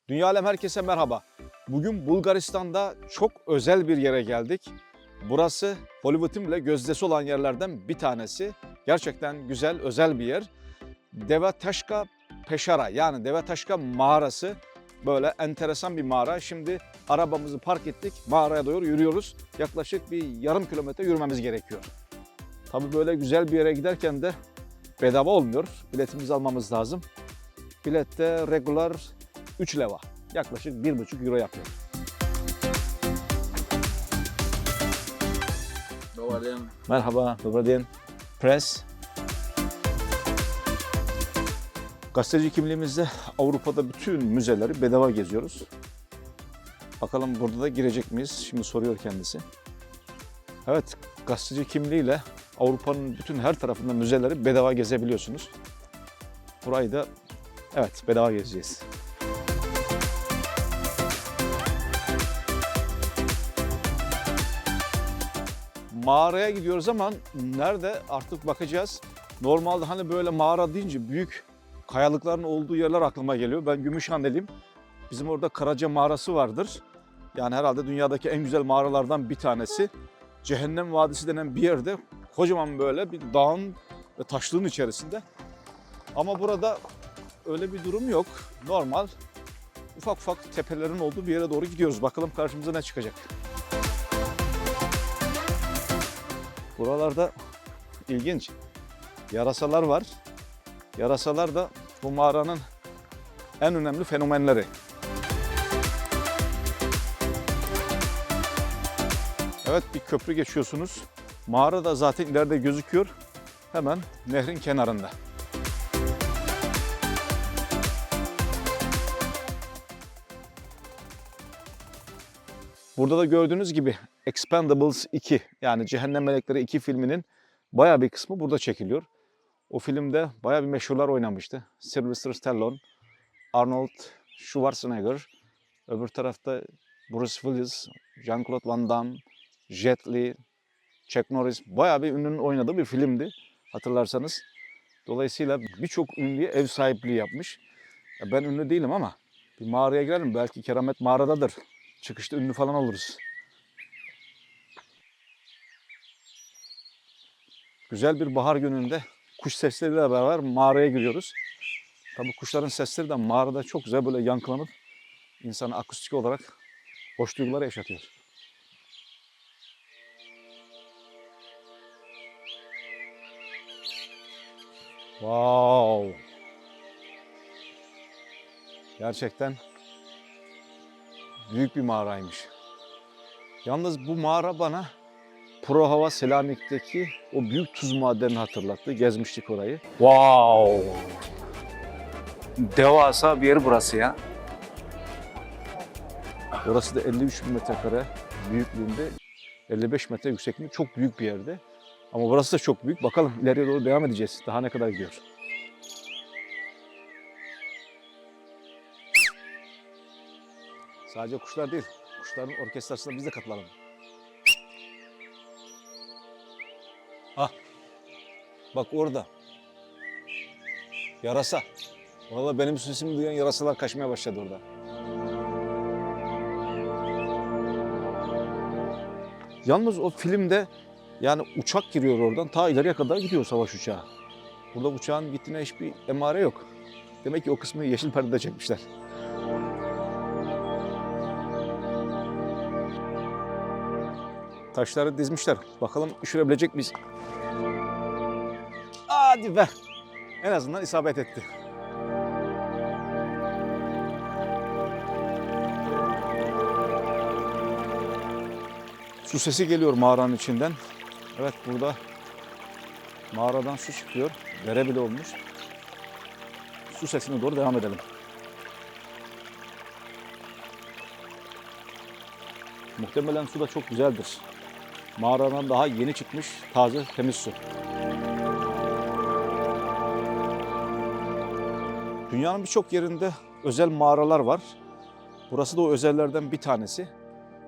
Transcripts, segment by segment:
Dünya Alem herkese merhaba. Bugün Bulgaristan'da çok özel bir yere geldik. Burası Hollywood'un bile gözdesi olan yerlerden bir tanesi. Gerçekten güzel, özel bir yer. Devataşka Peşara yani Devataşka mağarası. Böyle enteresan bir mağara. Şimdi arabamızı park ettik, mağaraya doğru yürüyoruz. Yaklaşık bir yarım kilometre yürümemiz gerekiyor. Tabii böyle güzel bir yere giderken de bedava olmuyor. Biletimizi almamız lazım. Bilet de regular 3 leva. Yaklaşık 1,5 euro yapıyor. Dobar dan. Merhaba, dobar den. Press. Gazeteci kimliğimizde Avrupa'da bütün müzeleri bedava geziyoruz. Bakalım burada da girecek miyiz? Şimdi soruyor kendisi. Evet, gazeteci kimliğiyle Avrupa'nın bütün her tarafında müzeleri bedava gezebiliyorsunuz. Burayı da evet bedava gezeceğiz. Mağaraya gidiyoruz ama nerede artık bakacağız. Normalde hani böyle mağara deyince büyük kayalıkların olduğu yerler aklıma geliyor. Ben Gümüşhaneliyim. Bizim orada Karaca Mağarası vardır. Yani herhalde dünyadaki en güzel mağaralardan bir tanesi. Cehennem Vadisi denen bir yerde kocaman böyle bir dağın ve taşlığın içerisinde. Ama burada öyle bir durum yok. Normal ufak ufak tepelerin olduğu bir yere doğru gidiyoruz. Bakalım karşımıza ne çıkacak. Buralarda ilginç yarasalar var. Yarasalar da bu mağaranın en önemli fenomenleri. Evet, bir köprü geçiyorsunuz. Mağara da zaten ileride gözüküyor. Hemen nehrin kenarında. Burada da gördüğünüz gibi Expendables 2 yani Cehennem Melekleri 2 filminin bayağı bir kısmı burada çekiliyor. O filmde bayağı bir meşhurlar oynamıştı. Sylvester Stallone, Arnold Schwarzenegger, öbür tarafta Bruce Willis, Jean-Claude Van Damme, Jet Li, Chuck Norris. Bayağı bir ünlünün oynadığı bir filmdi hatırlarsanız. Dolayısıyla birçok ünlüye ev sahipliği yapmış. Ben ünlü değilim ama bir mağaraya girelim. Belki keramet mağaradadır. Çıkışta ünlü falan oluruz. Güzel bir bahar gününde kuş sesleriyle beraber mağaraya giriyoruz. Tabii kuşların sesleri de mağarada çok güzel böyle yankılanıp insanı akustik olarak hoş duygular yaşatıyor. Wow! Gerçekten büyük bir mağaraymış. Yalnız bu mağara bana Prahova Selanik'teki o büyük tuz madenini hatırlattı. Gezmiştik orayı. Wow! Devasa bir yer burası ya. Orası da 53 bin metrekare büyüklüğünde, 55 metre yüksekliğinde çok büyük bir yerde. Ama burası da çok büyük. Bakalım ileriye doğru devam edeceğiz. Daha ne kadar gidiyor. Sadece kuşlar değil, kuşların orkestrasına biz de katılalım. Ah, bak orada. Yarasa. Vallahi benim sesimi duyan yarasalar kaçmaya başladı orada. Yalnız o filmde yani uçak giriyor oradan ta ileriye kadar gidiyor savaş uçağı. Burada uçağın gittiğine hiçbir emare yok. Demek ki o kısmı yeşil perdede çekmişler. Taşları dizmişler. Bakalım düşürebilecek miyiz? Hadi be. En azından isabet etti. Su sesi geliyor mağaranın içinden. Evet, burada mağaradan su çıkıyor. Dere bile olmuş. Su sesine doğru devam edelim. Muhtemelen su da çok güzeldir. Mağaradan daha yeni çıkmış taze temiz su. Dünyanın birçok yerinde özel mağaralar var. Burası da o özellerden bir tanesi.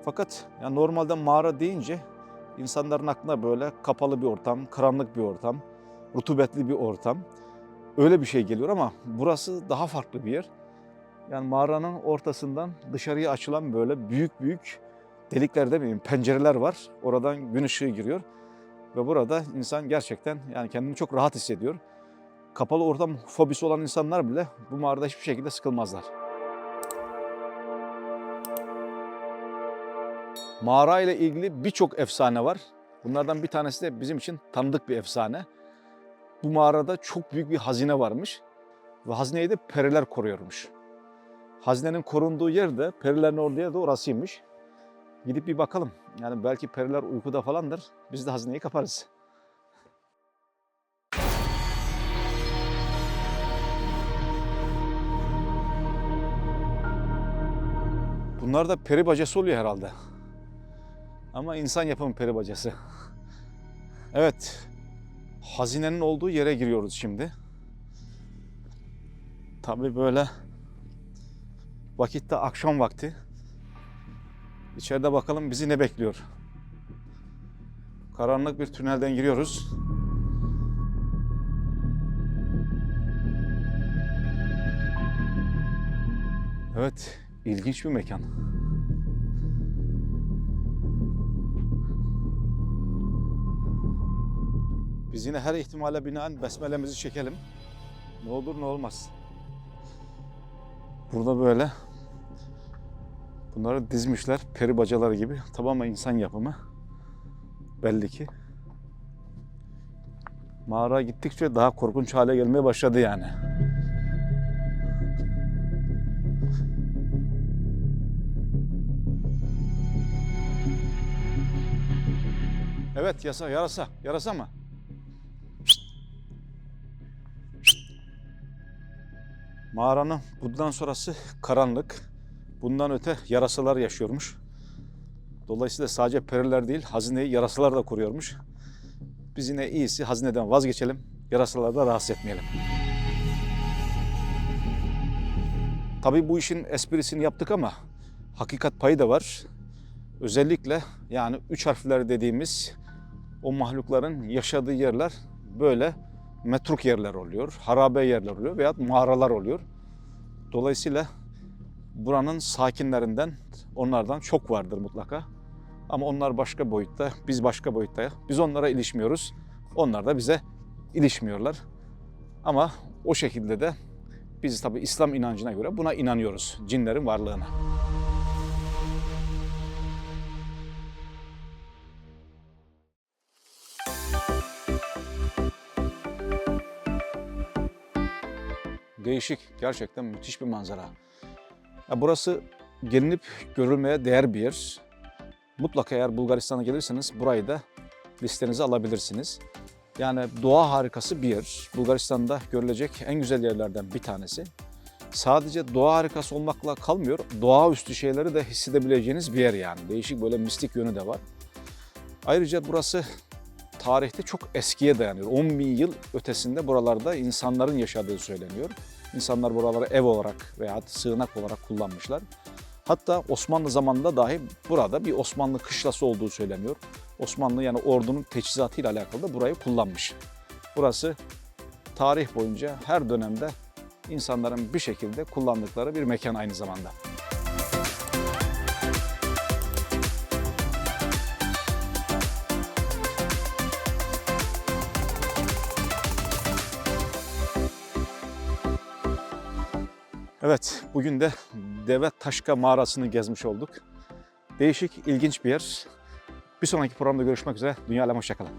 Fakat yani normalde mağara deyince insanların aklına böyle kapalı bir ortam, karanlık bir ortam, rutubetli bir ortam. Öyle bir şey geliyor ama burası daha farklı bir yer. Yani mağaranın ortasından dışarıya açılan böyle büyük büyük delikler demeyeyim, pencereler var. Oradan gün ışığı giriyor. Ve burada insan gerçekten yani kendini çok rahat hissediyor. Kapalı ortam fobisi olan insanlar bile bu mağarada hiçbir şekilde sıkılmazlar. Mağara ile ilgili birçok efsane var. Bunlardan bir tanesi de bizim için tanıdık bir efsane. Bu mağarada çok büyük bir hazine varmış ve hazineyi de periler koruyormuş. Hazinenin korunduğu yer de perilerin olduğu yer de orasıymış. Gidip bir bakalım. Yani belki periler uykuda falandır. Biz de hazineyi kaparız. Bunlar da peri bacası oluyor herhalde. Ama insan yapımı peri bacası. Evet. Hazinenin olduğu yere giriyoruz şimdi. Tabii böyle vakitte akşam vakti. İçeride bakalım bizi ne bekliyor. Karanlık bir tünelden giriyoruz. Evet, ilginç bir mekan. Biz yine her ihtimale binaen besmelemizi çekelim. Ne olur ne olmaz. Burada böyle bunları dizmişler peri bacaları gibi. Tamamen insan yapımı. Belli ki. Mağara gittikçe daha korkunç hale gelmeye başladı yani. Evet yarasa mı? Mağaranın bundan sonrası karanlık. Bundan öte yarasalar yaşıyormuş. Dolayısıyla sadece periler değil, hazineyi yarasalar da koruyormuş. Biz yine iyisi hazineden vazgeçelim, yarasaları da rahatsız etmeyelim. Tabii bu işin esprisini yaptık ama hakikat payı da var. Özellikle yani 3 harfler dediğimiz o mahlukların yaşadığı yerler böyle metruk yerler oluyor, harabe yerler oluyor veya mağaralar oluyor. Dolayısıyla buranın sakinlerinden, onlardan çok vardır mutlaka. Ama onlar başka boyutta, biz başka boyutta. Biz onlara ilişmiyoruz, onlar da bize ilişmiyorlar. Ama o şekilde de biz tabii İslam inancına göre buna inanıyoruz, cinlerin varlığına. Değişik, gerçekten müthiş bir manzara. Ya burası gelinip görülmeye değer bir yer. Mutlaka eğer Bulgaristan'a gelirseniz burayı da listenize alabilirsiniz. Yani doğa harikası bir yer. Bulgaristan'da görülecek en güzel yerlerden bir tanesi. Sadece doğa harikası olmakla kalmıyor, doğaüstü şeyleri de hissedebileceğiniz bir yer yani. Değişik böyle mistik yönü de var. Ayrıca burası tarihte çok eskiye dayanıyor. 10 bin yıl ötesinde buralarda insanların yaşadığı söyleniyor. İnsanlar buraları ev olarak veya sığınak olarak kullanmışlar. Hatta Osmanlı zamanında dahi burada bir Osmanlı kışlası olduğu söyleniyor. Osmanlı yani ordunun teçhizatıyla alakalı da burayı kullanmış. Burası tarih boyunca her dönemde insanların bir şekilde kullandıkları bir mekan aynı zamanda. Evet, bugün de Deve Taşka mağarasını gezmiş olduk. Değişik, ilginç bir yer. Bir sonraki programda görüşmek üzere. Dünya alem hoşça kalın.